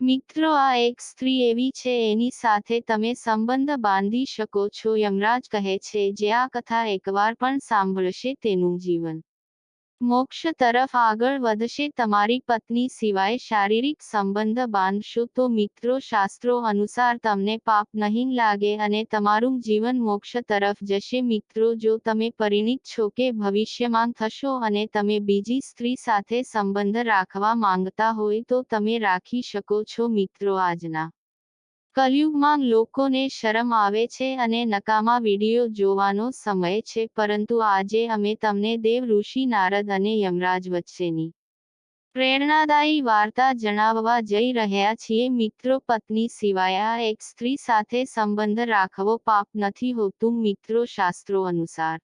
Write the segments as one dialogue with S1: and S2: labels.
S1: મિત્રો, આ એક સ્ત્રી એવી છે એની સાથે તમે સંબંધ બાંધી શકો છો. યમરાજ કહે છે, જે આ કથા એકવાર પણ સાંભળશે તેનું જીવન મોક્ષ તરફ આગળ વધશે. તમારી પત્ની સિવાય શારીરિક સંબંધ બાંધશો તો મિત્રો, શાસ્ત્રો અનુસાર તમને પાપ નહીં લાગે અને તમારું જીવન મોક્ષ તરફ જશે. મિત્રો, જો તમે પરિણીત છો કે ભવિષ્યમાં થશો અને તમે બીજી સ્ત્રી સાથે સંબંધ રાખવા માંગતા હોય તો તમે રાખી શકો છો. મિત્રો, આજના કલયુગમાં લોકોને શરમ આવે છે અને નકામા વિડીયો જોવાનો સમય છે, પરંતુ આજે અમે તમને દેવ ઋષિ નારદ અને યમરાજ વચ્ચેની પ્રેરણાદાયી વાર્તા જણાવવા જઈ રહ્યા છીએ. મિત્રો, પત્ની સિવાય આ એક સ્ત્રી સાથે સંબંધ રાખવો પાપ નથી હોતું. મિત્રો, શાસ્ત્રો અનુસાર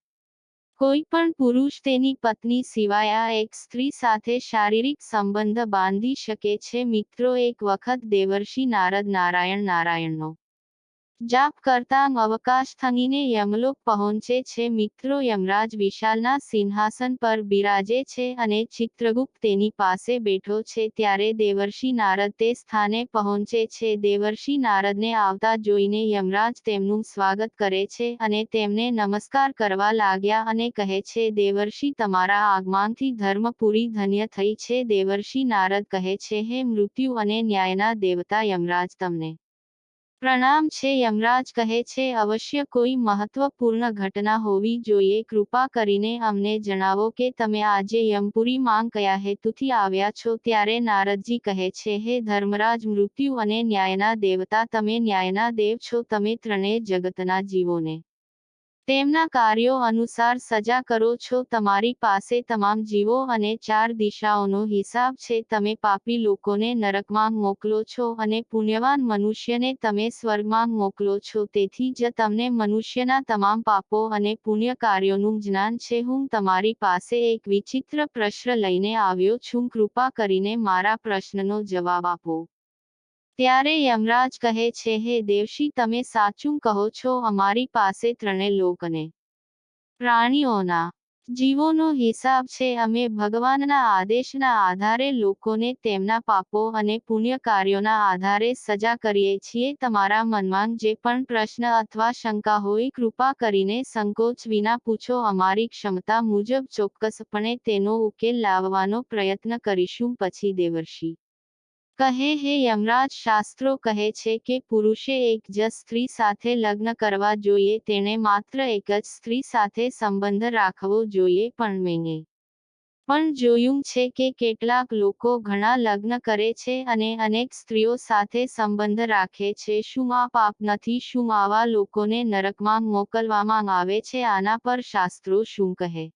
S1: કોઈ પણ પુરુષ તેની પત્ની સિવાય આ એક સ્ત્રી સાથે શારીરિક સંબંધ બાંધી શકે છે. મિત્રો, એક વખત દેવર્ષિ નારાયણનો જાપ કરતા અવકાશ થંગીને યમલોક પહોંચે છે. મિત્રો, યમરાજ વિશાલના સિંહાસન પર બિરાજે છે અને ચિત્રગુપ્ત તેની પાસે બેઠો છે. ત્યારે દેવર્ષિ નારદ તે સ્થાને પહોંચે છે. દેવર્ષિ નારદને આવતા જોઈને યમરાજ તેમનું સ્વાગત કરે છે અને તેમને નમસ્કાર કરવા લાગ્યા અને કહે છે, દેવર્ષિ, તમારા આગમનથી ધર્મપુરી ધન્ય થઈ છે. દેવર્ષિ નારદ કહે છે, હે મૃત્યુ અને ન્યાયના દેવતા યમરાજ, તમને પ્રણામ છે. યમરાજ કહે છે, અવશ્ય કોઈ મહત્વપૂર્ણ ઘટના હોવી જોઈએ. કૃપા કરીને અમને જણાવો કે તમે આજે યમપુરીમાં કયા હેતુથી આવ્યા છો. ત્યારે નારદજી કહે છે, હે ધર્મરાજ, મૃત્યુ અને ન્યાયના દેવતા, તમે ન્યાયના દેવ છો. તમે ત્રણેય જગતના જીવોને તેમના કાર્યો અનુસાર સજા કરો છો. તમારી પાસે તમામ જીવો અને ચાર દિશાઓનો હિસાબ છે. તમે પાપી લોકોને નરકમાં મોકલો છો અને પુણ્યવાન મનુષ્યને તમે સ્વર્ગમાં મોકલો છો. તેથી જ તમને મનુષ્યના તમામ પાપો અને પુણ્ય કાર્યોનું જ્ઞાન છે. હું તમારી પાસે એક વિચિત્ર પ્રશ્ન લઈને આવ્યો છું. કૃપા કરીને મારા પ્રશ્નનો જવાબ આપો. ત્યારે યમરાજ કહે છે, હે દેવર્ષિ, તમે સાચું કહો છો. અમારી પાસે ત્રણેય લોક અને પ્રાણીઓના જીવોનો હિસાબ છે. અમે ભગવાનના આદેશના આધારે લોકોને તેમના પાપો અને પુણ્ય કાર્યોના આધારે સજા કરીએ છીએ. તમારા મનમાં જે પણ પ્રશ્ન અથવા શંકા હોય, કૃપા કરીને સંકોચ વિના પૂછો. અમારી ક્ષમતા મુજબ ચોક્કસપણે તેનો ઉકેલ લાવવાનો પ્રયત્ન કરીશું. પછી દેવર્ષિ કહે, હે યમરાજ, શાસ્ત્રો કહે છે કે પુરુષે એક જ સ્ત્રી સાથે લગ્ન કરવા જોઈએ. તેણે માત્ર એક જ સ્ત્રી સાથે સંબંધ રાખવો જોઈએ. પણ મેં પણ જોયું છે કે કેટલાક લોકો ઘણા લગ્ન કરે છે અને અનેક સ્ત્રીઓ સાથે સંબંધ રાખે છે. શું આ પાપ નથી? શું આવા લોકોને નરકમાં મોકલવામાં આવે છે? આના પર શાસ્ત્રો શું કહે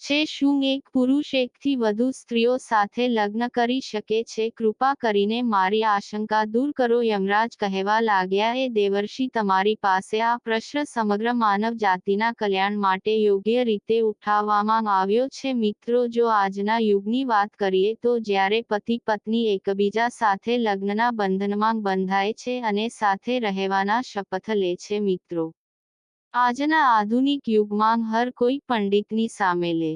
S1: છે? શું એક પુરુષ એકથી વધુ સ્ત્રીઓ સાથે લગ્ન કરી શકે છે? કૃપા કરીને મારી આશંકા દૂર કરો. યમરાજ કહેવા લાગ્યા, એ દેવર્ષિ, તમારી પાસે આ પ્રશ્ન સમગ્ર માનવ જાતિના કલ્યાણ માટે યોગ્ય રીતે ઉઠાવવામાં આવ્યો છે. મિત્રો, જો આજના યુગની વાત કરીએ તો જ્યારે પતિ પત્ની એકબીજા સાથે લગ્નના બંધનમાં બંધાય છે અને સાથે રહેવાના શપથ લે છે, મિત્રો, આજના આધુનિક યુગમાં હર કોઈ પંડિતની સામે લે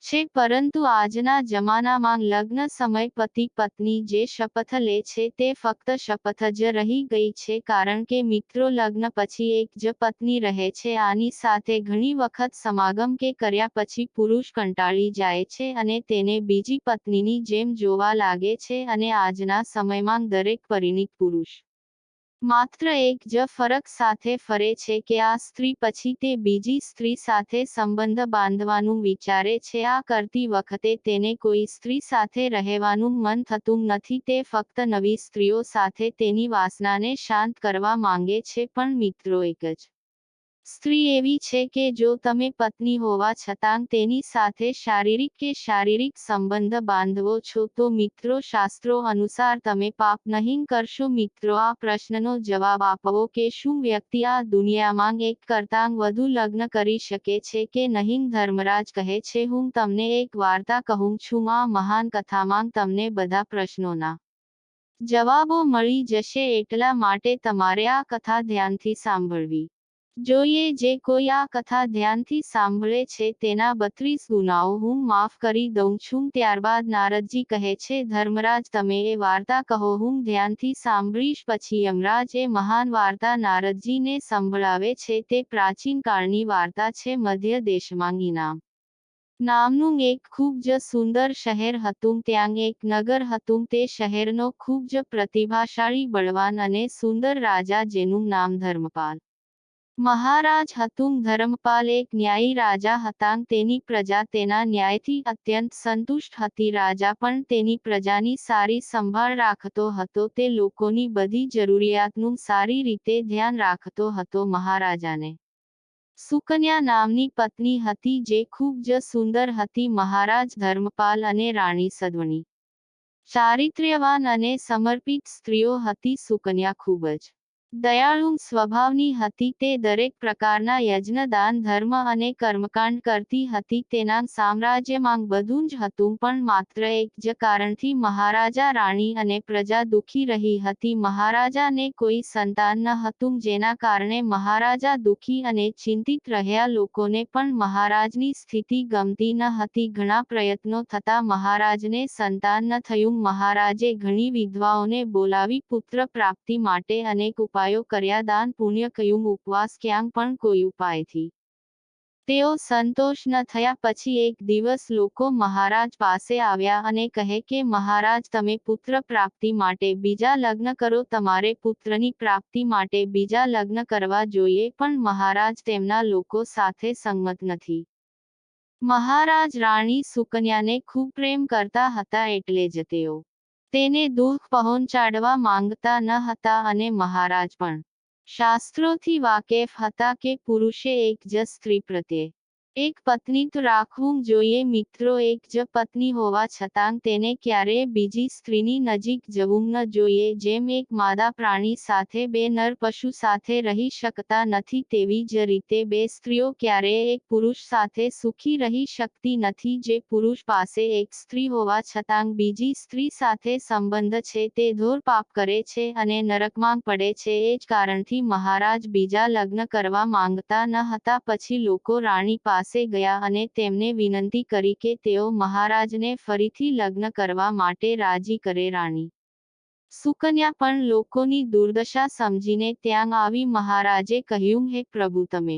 S1: છે, પરંતુ આજના જમાનામાં લગ્ન સમય પતિ પત્ની જે શપથ લે છે તે ફક્ત શપથ જ રહી ગઈ છે. કારણ કે મિત્રો, લગ્ન પછી એક જ પત્ની રહે છે. આની સાથે ઘણી વખત સમાગમ કે કર્યા પછી પુરુષ કંટાળી જાય છે અને તેને બીજી પત્નીની જેમ જોવા લાગે છે. અને આજના સમયમાં દરેક પરિણીત પુરુષ માત્ર એક જ ફરક સાથે ફરે છે કે આ સ્ત્રી પછી તે બીજી સ્ત્રી સાથે સંબંધ બાંધવાનું વિચારે છે. આ કરતી વખતે તેને કોઈ સ્ત્રી સાથે રહેવાનું મન થતું નથી. તે ફક્ત નવી સ્ત્રીઓ સાથે તેની વાસનાને શાંત કરવા માંગે છે. પણ મિત્રો, એક જ સ્ત્રી એવી છે કે જો તમે પત્ની હોવા છતાં તેની સાથે શારીરિક સંબંધ બાંધવો છો તો મિત્રો, શાસ્ત્રો અનુસાર તમે પાપ નહીં કરશો. મિત્રો, આ પ્રશ્નનો જવાબ આપવો કે શું વ્યક્તિ આ દુનિયામાં એક કરતાં વધુ લગ્ન કરી શકે છે કે નહીં? ધર્મરાજ કહે છે, હું તમને એક વાર્તા કહું છું. આ મહાન કથામાં તમને બધા પ્રશ્નોના જવાબો મળી જશે. એટલા માટે તમારે આ કથા ધ્યાનથી સાંભળવી જોઈએ જે કોઈ આ કથા ધ્યાનથી સાંભળે છે તેના 32 ગુનાઓ હું માફ કરી દઉં છું. ત્યારબાદ નારદજી કહે છે, ધર્મરાજ તમે એ વાર્તા કહો, હું ધ્યાનથી સાંભળીશ. પછી યમરાજ એ મહાન વાર્તા નારદજીને સંભળાવે છે. તે પ્રાચીન કાળની વાર્તા છે. મધ્ય દેશમાં ઇનામ નામનું એક ખૂબ જ સુંદર શહેર હતું. ત્યાં એક નગર હતું. તે શહેરનો ખૂબ જ પ્રતિભાશાળી, બળવાન અને સુંદર રાજા જેનું નામ ધર્મપાલ મહારાજ હતું. ધર્મપાલ એક ન્યાયી રાજા હતા. તેની પ્રજા તેના ન્યાયથી અત્યંત સંતુષ્ટ હતી. રાજા પણ તેની પ્રજાની સારી સંભાળ રાખતો હતો. તે લોકોની બધી જરૂરિયાતનું સારી રીતે ધ્યાન રાખતો હતો. મહારાજાને સુકન્યા નામની પત્ની હતી જે ખૂબ જ સુંદર હતી. મહારાજ ધર્મપાલ અને રાણી સદ્વણી ચારિત્ર્યવાન અને સમર્પિત સ્ત્રીઓ હતી. સુકન્યા ખૂબ જ દયાળુ સ્વભાવની હતી. તે દરેક પ્રકારના યજ્ઞ, દાન, ધર્મ અને કર્મકાંડ કરતી હતી. તેના સામ્રાજ્યમાં બધું જ હતું, પણ માત્ર એક જ કારણથી મહારાજા, રાણી અને પ્રજા દુઃખી રહી હતી. મહારાજાને કોઈ સંતાન ન હતું, જેના કારણે મહારાજા દુઃખી અને ચિંતિત રહ્યા. લોકોને પણ મહારાજની સ્થિતિ ગમતી ન હતી. ઘણા પ્રયત્નો થતા મહારાજને સંતાન ન થયું. મહારાજે ઘણી વિધવાઓને બોલાવી પુત્ર પ્રાપ્તિ માટે અનેક ઉપાયો કર્યા. દાન, પુણ્ય કર્યું, ઉપવાસ, ક્યાંક પણ કોઈ ઉપાયથી તેઓ સંતોષ ન થયા. પછી એક દિવસ લોકો મહારાજ પાસે આવ્યા અને કહે કે મહારાજ, તમે પુત્ર પ્રાપ્તિ માટે બીજા લગ્ન કરો. તમારે પુત્રની પ્રાપ્તિ માટે બીજા લગ્ન કરવા જોઈએ. પણ મહારાજ તેમના લોકો સાથે સંમત નથી. મહારાજ રાણી સુકન્યાને ખૂબ પ્રેમ કરતા હતા, એટલે જ તેઓ તેને દુઃખ પહોંચાડવા માંગતા ન હતા. અને મહારાજ પણ શાસ્ત્રોથી વાકેફ હતા કે પુરુષે એક જ સ્ત્રી પ્રત્યે એક પત્ની તો રાખવું જોઈએ. મિત્રો, એક જ પત્ની હોવા છતાં તેને ક્યારેય બીજી સ્ત્રીની નજીક જવું ન જોઈએ. જેમ એક માદા પ્રાણી સાથે બે નર પશુ સાથે રહી શકતા નથી, તેવી જ રીતે બે સ્ત્રીઓ ક્યારેય એક પુરુષ સાથે સુખી રહી શકતી નથી. જે પુરુષ પાસે એક સ્ત્રી હોવા છતાં બીજી સ્ત્રી સાથે સંબંધ છે તે ઘોર પાપ કરે છે અને નરકમાં પડે છે. એ જ કારણથી મહારાજ બીજા લગ્ન કરવા માંગતા ન હતા. પછી લોકો રાણી પાસે ગયા અને તેમને વિનંતી કરી કે તેઓ મહારાજને ફરીથી લગ્ન કરવા માટે રાજી કરે. રાણી સુકન્યા પણ લોકોની દુર્દશા સમજીને ત્યાં આવી. મહારાજે કહ્યું, હે પ્રભુ, તમે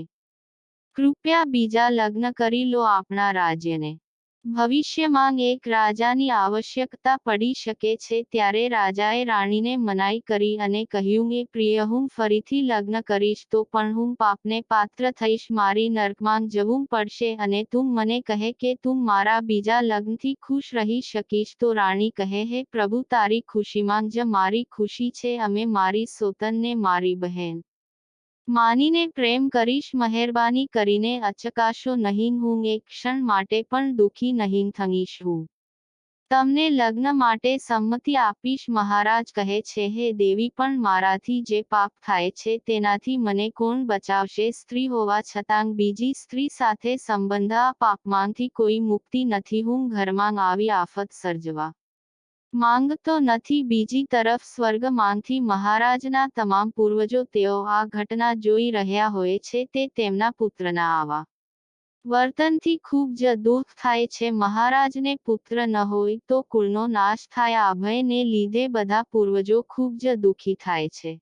S1: કૃપયા બીજા લગ્ન કરી લો. આપણા રાજ્યને ભવિષ્યમાં એક રાજાની આવશ્યકતા પડી શકે છે. ત્યારે રાજાએ રાણીને મનાઈ કરી અને કહ્યું, એ પ્રિય, હું ફરીથી લગ્ન કરીશ તો પણ હું પાપને પાત્ર થઈશ. મારી નરકમાં જવું પડશે. અને તું મને કહે કે તું મારા બીજા લગ્નથી ખુશ રહી શકીશ. તો રાણી કહે, હે પ્રભુ, તારી ખુશીમાં જ મારી ખુશી છે. અમે મારી સોતનને મારી બહેન માનીને પ્રેમ કરીશ. મહેરબાની કરીને અચકાશો નહીં. હું એક ક્ષણ માટે પણ દુઃખી નહીં થઈશ. હું તમને લગ્ન માટે સંમતિ આપીશ. મહારાજ કહે છે, હે દેવી, પણ મારાથી જે પાપ થાય છે તેનાથી મને કોણ બચાવશે? સ્ત્રી હોવા છતાં બીજી સ્ત્રી સાથે સંબંધ, આ પાપમાંથી કોઈ મુક્તિ નથી. હું ઘરમાં આવી આફત સર્જવા માંગતો નથી. બીજી તરફ સ્વર્ગમાંથી મહારાજના તમામ પૂર્વજો, તેઓ આ ઘટના જોઈ રહ્યા હોય છે. તે તેમના પુત્રના આવા વર્તનથી ખૂબ જ દુઃખ થાય છે. મહારાજને પુત્ર ન હોય તો કુળનો નાશ થાય. આ ભયને લીધે બધા પૂર્વજો ખૂબ જ દુઃખી થાય છે.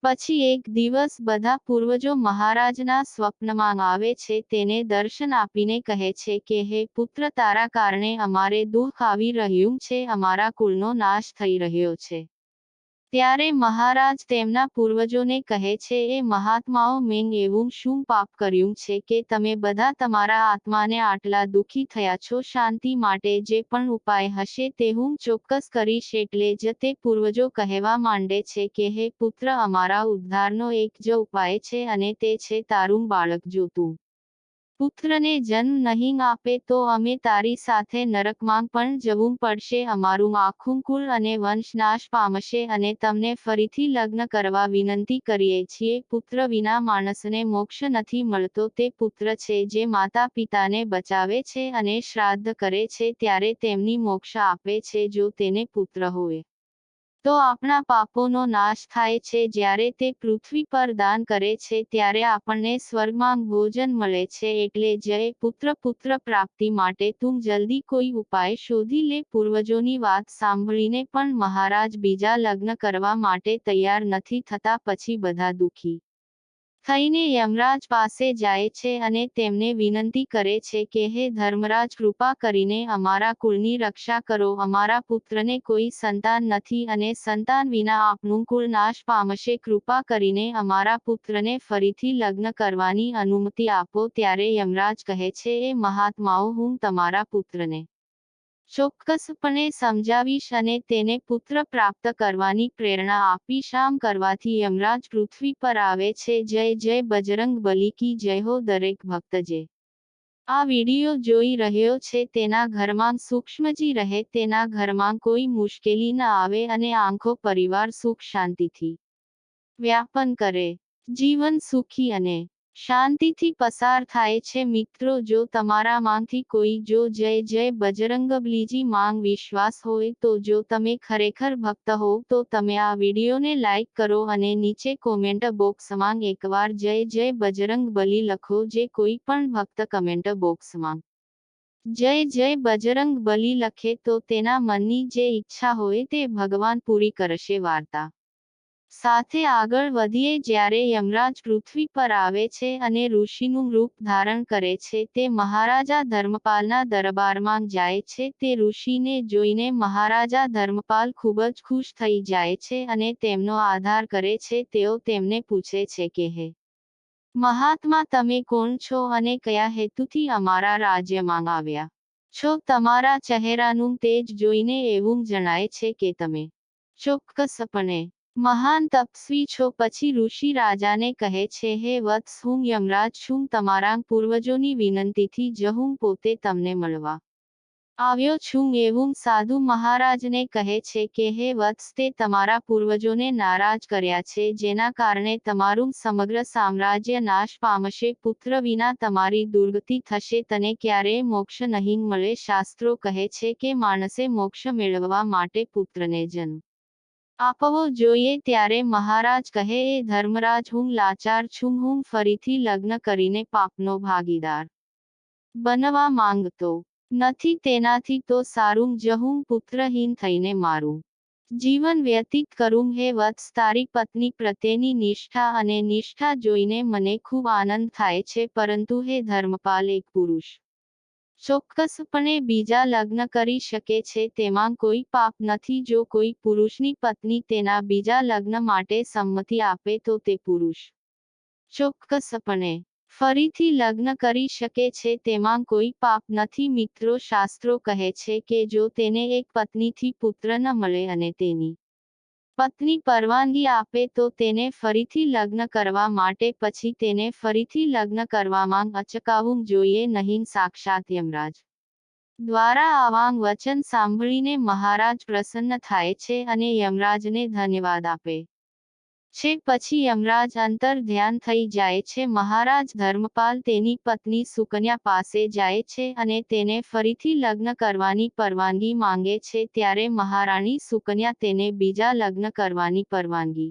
S1: પછી એક દિવસ બધા પૂર્વજો મહારાજના સ્વપ્નમાં આવે છે. તેને દર્શન આપીને કહે છે કે હે પુત્ર, તારા કારણે અમારે દુઃખ આવી રહ્યું છે. અમારા કુળનો નાશ થઈ રહ્યો છે. ત્યારે મહારાજ તેમના પૂર્વજોને કહે છે, એ મહાત્માઓ, મેં એવું શું પાપ કર્યું છે કે તમે બધા તમારા આત્માને આટલા દુઃખી થયા છો? શાંતિ માટે જે પણ ઉપાય હશે તે હું ચોક્કસ કરીશ. એટલે જ તે પૂર્વજો કહેવા માંડે છે કે હે પુત્ર, અમારા ઉદ્ધારનો એક જ ઉપાય છે અને તે છે તારું બાળક. જો તું પુત્રને જન્મ નહીં આપે તો અમે તારી સાથે નરકમાં પણ જવું પડશે. અમારું આખું કુળ અને વંશ નાશ પામશે અને તમને ફરીથી લગ્ન કરવા વિનંતી કરીએ છીએ. પુત્ર વિના માણસને મોક્ષ નથી મળતો. તે પુત્ર છે જે માતા પિતાને બચાવે છે અને શ્રાદ્ધ કરે છે ત્યારે તેમની મોક્ષ આપે છે. જો તેને પુત્ર હોય તો આપણા પાપોનો નાશ થાય છે. જ્યારે તે પૃથ્વી પર દાન કરે છે ત્યારે આપણને સ્વર્ગમાં ભોજન મળે છે. એટલે જય પુત્ર પ્રાપ્તિ માટે તું જલ્દી કોઈ ઉપાય શોધી લે. પૂર્વજોની વાત સાંભળીને પણ મહારાજ બીજા લગ્ન કરવા માટે તૈયાર નથી થતા. પછી બધા દુઃખી થઈને યમરાજ પાસે જાય છે અને તેમને વિનંતી કરે છે કે હે ધર્મરાજ, કૃપા કરીને અમારા કુળની રક્ષા કરો. અમારા પુત્રને કોઈ સંતાન નથી અને સંતાન વિના આપણું કુળ નાશ પામશે. કૃપા કરીને અમારા પુત્રને ફરીથી લગ્ન કરવાની અનુમતિ આપો. ત્યારે યમરાજ કહે છે, એ મહાત્માઓ, હું તમારા પુત્રને ચોક્કસપણે સમજાવીશ અને તેને પુત્ર પ્રાપ્ત કરવાની પ્રેરણા આપીશ. આમ કરવાથી યમરાજ પૃથ્વી પર આવે છે. જય જય બજરંગ બલી કી જય હો. દરેક ભક્ત જે આ વિડિયો જોઈ રહ્યો છે તેના ઘરમાં સૂક્ષ્મજી રહે, તેના ઘરમાં કોઈ મુશ્કેલી ન આવે અને આખો પરિવાર સુખ શાંતિથી વ્યાપન કરે. જીવન સુખી અને શાંતિથી પસાર થાય છે. મિત્રો, જો તમારામાંથી કોઈ જો જય જય બજરંગબલીજી માંગ વિશ્વાસ હોય તો જો તમે ખરેખર ભક્ત હો તો તમે આ વિડિયોને લાઈક કરો અને નીચે કોમેન્ટ બોક્સમાં એકવાર જય જય બજરંગબલી લખો. જે કોઈ પણ ભક્ત કમેન્ટ બોક્સમાં જય જય બજરંગબલી લખે તો તેના મનની જે ઈચ્છા હોય તે ભગવાન પૂરી કરશે. વાર્તા સાથે આગળ વધીએ. જ્યારે યમરાજ પૃથ્વી પર આવે છે અને ઋષિનું રૂપ ધારણ કરે છે, તે મહારાજા ધર્મપાલના દરબારમાં જાય છે. તે ઋષિને જોઈને મહારાજા ધર્મપાલ ખૂબ જ ખુશ થઈ જાય છે અને તેમનો આદર કરે છે. તેઓ તેમને પૂછે છે કે હે મહાત્મા, તમે કોણ છો અને કયા હેતુથી અમારા રાજ્યમાં આવ્યા છો? તમારા ચહેરાનું તેજ જોઈને એવું જણાય છે કે તમે ચોક્કસપણે મહાન તપસ્વી છો. પછી ઋષિ રાજાને કહે છે, હે વત્સ, હું યમરાજ છું. તમારા પૂર્વજોની વિનંતીથી જ હું પોતે તમને મળવા આવ્યો છું. એવું સાધુ મહારાજને કહે છે કે હે વત્સ, તે તમારા પૂર્વજોને નારાજ કર્યા છે, જેના કારણે તમારું સમગ્ર સામ્રાજ્ય નાશ પામશે. પુત્ર વિના તમારી દુર્ગતિ થશે. તને ક્યારેય મોક્ષ નહીં મળે. શાસ્ત્રો કહે છે કે માણસે મોક્ષ મેળવવા માટે પુત્રને જન્મ આપવો જોઈએ. ત્યારે મહારાજ કહે, એ ધર્મરાજ, હું લાચાર છું. હું ફરીથી લગ્ન કરીને પાપનો ભાગીદાર બનવા માંગતો નથી. તેનાથી તો સારું જ હું પુત્રહીન થઈને મારું જીવન વ્યતીત કરું. હે વત્સ, તારી પત્ની પ્રત્યેની નિષ્ઠા અને નિષ્ઠા જોઈને મને ખૂબ આનંદ થાય છે. પરંતુ હે ધર્મપાલ, એક પુરુષ ચોક્કસપણે બીજા લગ્ન કરી શકે છે. તેમાં કોઈ પાપ નથી. જો કોઈ પુરુષની પત્ની તેના બીજા લગ્ન માટે સંમતિ આપે તો તે પુરુષ ચોક્કસપણે ફરીથી લગ્ન કરી શકે છે. તેમાં કોઈ પાપ નથી. મિત્રો, શાસ્ત્રો કહે છે કે જો તેને એક પત્નીથી પુત્ર ન મળે અને તેની પત્ની પરવાનગી આપે તો તેને ફરીથી લગ્ન કરવા માટે પછી તેને ફરીથી લગ્ન કરવામાં અચકાવવું જોઈએ નહીં. સાક્ષાત યમરાજ દ્વારા આવાં વચન સાંભળીને મહારાજ પ્રસન્ન થાય છે અને યમરાજને ધન્યવાદ આપે છે. પછી યમરાજ અંતર ધ્યાન થઈ જાય છે. મહારાજ ધર્મપાલ તેની પત્ની સુકન્યા પાસે જાય છે અને તેને ફરીથી લગ્ન કરવાની પરવાનગી માંગે છે. ત્યારે મહારાણી સુકન્યા તેને બીજા લગ્ન કરવાની પરવાનગી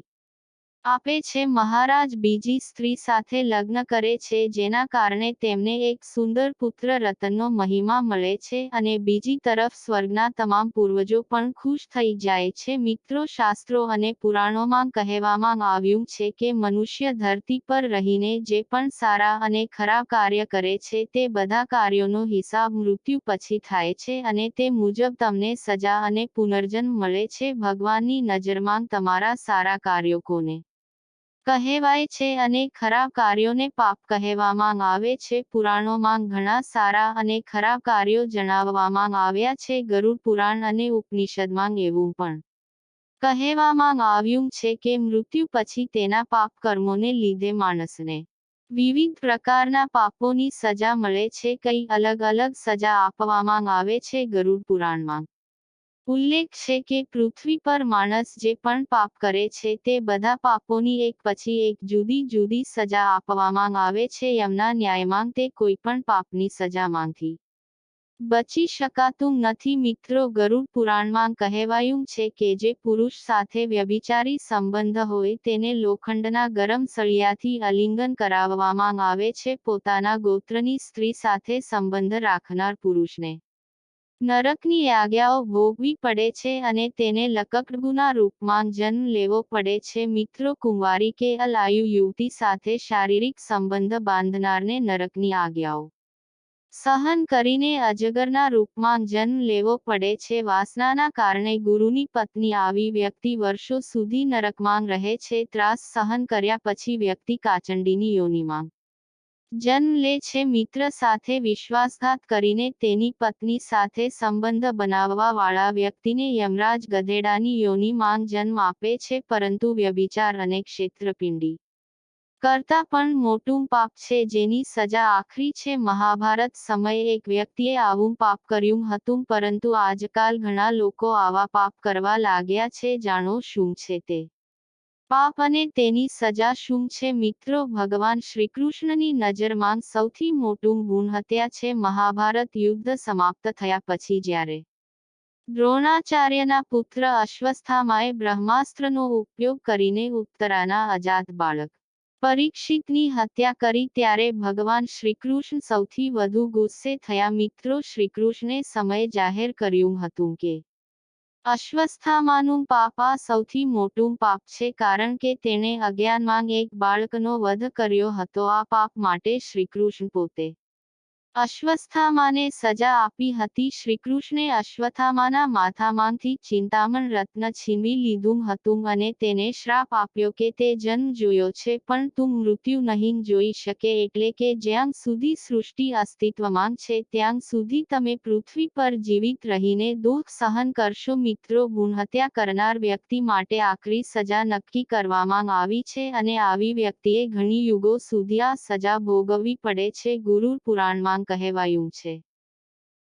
S1: આપે છે. મહારાજ બીજી સ્ત્રી સાથે લગ્ન કરે છે, જેના કારણે તેમને એક સુંદર પુત્ર રતનનો મહિમા મળે છે અને બીજી તરફ સ્વર્ગના તમામ પૂર્વજો પણ ખુશ થઈ જાય છે. મિત્રો, શાસ્ત્રો અને પુરાણોમાં કહેવામાં આવ્યું છે કે મનુષ્ય ધરતી પર રહીને જે પણ સારા અને ખરાબ કાર્ય કરે છે તે બધા કાર્યોનો હિસાબ મૃત્યુ પછી થાય છે અને તે મુજબ તમને સજા અને પુનર્જન્મ મળે છે. ભગવાનની નજરમાં તમારા સારા કાર્યો કોને કહેવાય છે અને ખરાબ કાર્યોને પાપ કહેવામાં આવે છે. પુરાણોમાં ઘણા સારા અને ખરાબ કાર્યો જણાવવામાં આવ્યા છે. ગરુડ પુરાણ અને ઉપનિષદમાં એવું પણ કહેવામાં આવ્યું છે કે મૃત્યુ પછી તેના પાપ કર્મોને લીધે માણસને વિવિધ પ્રકારના પાપોની સજા મળે છે. કઈ અલગ અલગ સજા આપવામાં આવે છે. ગરુડ પુરાણમાં ઉલ્લેખ છે કે પૃથ્વી પર માણસ જે પણ પાપ કરે છે તે બધા પાપોની એક પછી એક જુદી જુદી સજા આપવામાં આવે છે. યમના ન્યાયમાં તે કોઈ પણ પાપની સજામાંથી બચી શકાતું નથી મિત્રો ગરુડ પુરાણમાં કહેવાયું છે કે જે પુરુષ સાથે વ્યભિચારી સંબંધ હોય તેને લોખંડના ગરમ સળિયાથી આલિંગન કરાવવામાં આવે છે પોતાના ગોત્રની સ્ત્રી સાથે સંબંધ રાખનાર પુરુષને નરકની આજ્ઞાઓ ભોગવી પડે છે અને તેને લકકડગુના રૂપમાં જન્મ લેવો પડે છે મિત્રો કુંવારી કે અલાયુ યુવતી સાથે શારીરિક સંબંધ બાંધનારને નરકની આજ્ઞાઓ સહન કરીને અજગરના રૂપમાં જન્મ લેવો પડે છે વાસનાના કારણે ગુરુની પત્ની આવી વ્યક્તિ વર્ષો સુધી નરકમાં રહે છે ત્રાસ સહન કર્યા પછી વ્યક્તિ કાચંડીની યોનિમાં જન્મ લે છે મિત્ર સાથે વિશ્વાસઘાત કરીને તેની પત્ની સાથે સંબંધ બનાવવા વાળા વ્યક્તિને યમરાજ ગધેડાની યોનિમાં જન્મ આપે છે પરંતુ વ્યભિચાર અને ક્ષેત્રપિંડી કરતા પણ મોટું પાપ છે જેની સજા આખરી છે મહાભારત સમયે એક વ્યક્તિએ આવું પાપ કર્યું હતું પરંતુ આજકાલ ઘણા લોકો આવા પાપ કરવા લાગ્યા છે જાણો શું છે તે પાપ અને તેની સજા શું છે મિત્રો ભગવાન શ્રીકૃષ્ણની નજરમાં સૌથી મોટું ગુણ હત્યા છે મહાભારત યુદ્ધ સમાપ્ત થયા પછી જ્યારે દ્રોણાચાર્યના પુત્ર અશ્વસ્થામાએ બ્રહ્માસ્ત્રનો ઉપયોગ કરીને ઉત્તરાના અજાત બાળક પરીક્ષિતની હત્યા કરી ત્યારે ભગવાન શ્રીકૃષ્ણ સૌથી વધુ ગુસ્સે થયા મિત્રો શ્રીકૃષ્ણે સમય જાહેર કર્યું હતું કે અશ્વસ્થામાનું પાપ આ સૌથી મોટું પાપ છે કારણ કે તેણે અજ્ઞાનમાં એક બાળકનો વધ કર્યો હતો આ પાપ માટે શ્રીકૃષ્ણ પોતે અશ્વસ્થામાને સજા આપી હતી શ્રીકૃષ્ણે અશ્વત્થામાના માથામાંથી ચિંતામણ રત્ન છીનવી લીધું હતું અને તેને શ્રાપ આપ્યો કે તે જન્મ જોયો છે પણ તું મૃત્યુ નહીં જોઈ શકે એટલે કે જ્યાં સુધી સૃષ્ટિ અસ્તિત્વમાં છે ત્યાં સુધી તમે પૃથ્વી પર જીવિત રહીને દુઃખ સહન કરશો મિત્રો ગુણહત્યા કરનાર વ્યક્તિ માટે આકરી સજા નક્કી કરવામાં આવી છે અને આવી વ્યક્તિએ ઘણી યુગો સુધી આ સજા ભોગવવી પડે છે ગુરુ પુરાણમાં કહેવાયું છે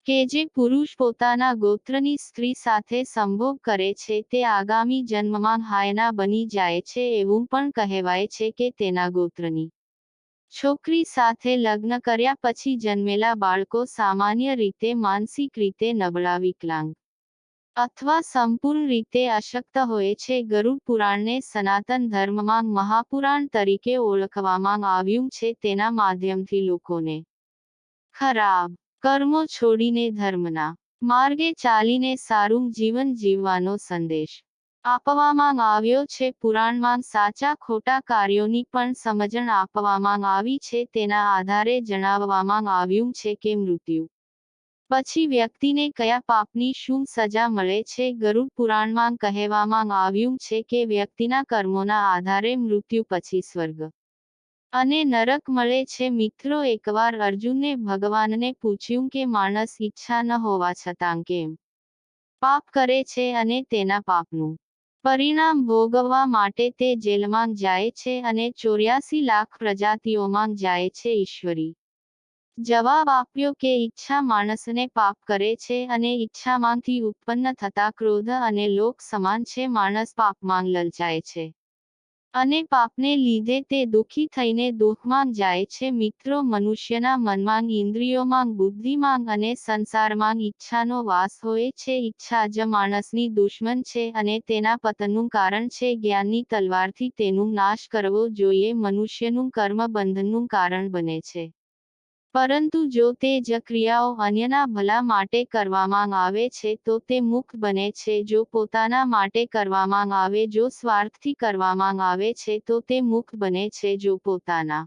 S1: કે જે પુરુષ પોતાના ગોત્રની સ્ત્રી સાથે સંભોગ કરે છે તે આગામી જન્મમાં હાયના બની જાય છે એવું પણ કહેવાય છે કે તેના ગોત્રની છોકરી સાથે લગ્ન કર્યા પછી જન્મેલા બાળકો સામાન્ય રીતે માનસિક રીતે નબળા વિકલાંગ અથવા સંપૂર્ણ રીતે અશક્ત હોય છે ગરુડ પુરાણને સનાતન ધર્મમાં મહાપુરાણ તરીકે ઓળખવામાં આવ્યું છે તેના માધ્યમથી લોકોને ખરાબ કર્મો છોડીને ધર્મના માર્ગે ચાલીને સારું જીવન જીવવાનો સંદેશ આપવામાં આવ્યો છે પુરાણમાં સાચા ખોટા કાર્યોની પણ સમજણ આપવામાં આવી છે તેના આધારે જણાવવામાં આવ્યું છે કે મૃત્યુ પછી વ્યક્તિને કયા પાપની શું સજા મળે છે ગરુડ પુરાણમાં કહેવામાં આવ્યું છે કે વ્યક્તિના કર્મોના આધારે મૃત્યુ પછી સ્વર્ગ અને નરક મળે છે મિત્રો એકવાર અર્જુને ભગવાનને પૂછ્યું કે માણસ ઈચ્છા ન હોવા છતાં કેમ પાપ કરે છે અને તેના પાપનું પરિણામ ભોગવવા માટે તે જેલમાં જાય છે અને 84 લાખ પ્રજાતિઓમાં જાય છે ઈશ્વરી જવાબ આપ્યો કે ઈચ્છા માણસને પાપ કરે છે અને ઈચ્છામાંથી ઉત્પન્ન થતા ક્રોધ અને લોક સમાન છે માણસ પાપમાં લલચાય છે અને પાપને લીધે તે દુઃખી થઈને દુઃખમાં જાય છે મિત્રો મનુષ્યના મનમાં ઇન્દ્રિયોમાં બુદ્ધિમાં અને સંસારમાં ઈચ્છાનો વાસ હોય છે ઈચ્છા જ માણસની દુશ્મન છે અને તેના પતનનું કારણ છે જ્ઞાનની તલવારથી તેનું નાશ કરવો જોઈએ મનુષ્યનું કર્મ બંધનનું કારણ બને છે પરંતુ જો તે જ ક્રિયાઓ અન્યના ભલા માટે કરવામાં આવે છે તો તે મુક્ત બને છે જો પોતાના માટે કરવામાં આવે જો સ્વાર્થથી કરવામાં આવે છે તો તે મુક્ત બને છે જો પોતાના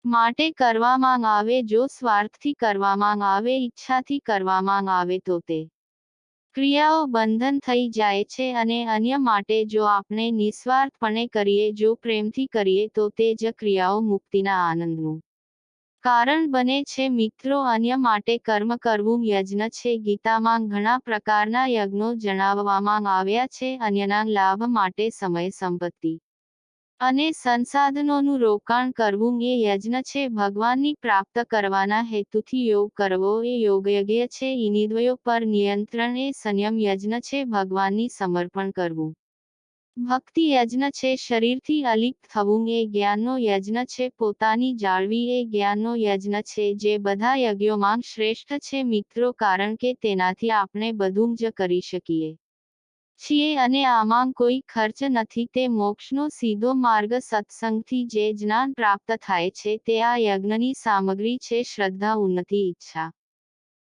S1: માટે કરવામાં આવે જો સ્વાર્થથી કરવામાં આવે ઈચ્છાથી કરવામાં આવે તો તે ક્રિયાઓ બંધન થઈ જાય છે અને અન્ય માટે જો આપણે નિસ્વાર્થપણે કરીએ જો પ્રેમથી કરીએ તો તે જ ક્રિયાઓ મુક્તિના આનંદનું કારણ બને છે મિત્રો અન્ય માટે કર્મ કરવું યજ્ઞ છે ગીતામાં ઘણા પ્રકારના યજ્ઞો જણાવવામાં આવ્યા છે અન્યના લાભ માટે સમય સંપત્તિ અને સંસાધનોનું રોકાણ કરવું એ યજ્ઞ છે ભગવાનની પ્રાપ્ત કરવાના હેતુથી યોગ કરવો એ યોગયજ્ઞ છે ઇન્દ્રિયો પર નિયંત્રણ એ સંયમ યજ્ઞ છે ભગવાનની સમર્પણ કરવું ભક્તિ યજ્ઞ છે, શરીરથી અલિપ્ત થવું એ જ્ઞાનનો યજ્ઞ છે, પોતાની જાળવી એ જ્ઞાનનો યજ્ઞ છે, જે બધા યજ્ઞોમાં શ્રેષ્ઠ છે મિત્રો, કારણ કે તેનાથી આપણે બધું જ કરી શકીએ છીએ અને આમાં કોઈ ખર્ચ નથી. તે મોક્ષનો સીધો માર્ગ. સત્સંગથી જે જ્ઞાન પ્રાપ્ત થાય છે તે આ યજ્ઞની સામગ્રી છે. શ્રદ્ધા, ઉન્નતિ, ઈચ્છા,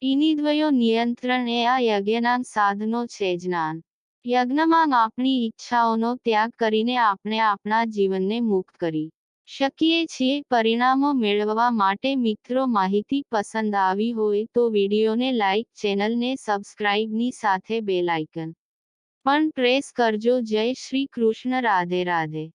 S1: ઇન્દ્રિયો નિયંત્રણ એ આ યજ્ઞના સાધનો છે. જ્ઞાન યજ્ઞમાં આપણી ઈચ્છાઓનો ત્યાગ કરીને આપણે આપણા જીવનને મુક્ત કરી શકીએ છીએ. પરિણામો મેળવવા માટે મિત્રો, માહિતી પસંદ આવી હોય તો વિડીયોને લાઈક, ચેનલને સબસ્ક્રાઇબની સાથે બેલ આઇકન પણ પ્રેસ કરજો. જય શ્રી કૃષ્ણ. રાધે રાધે.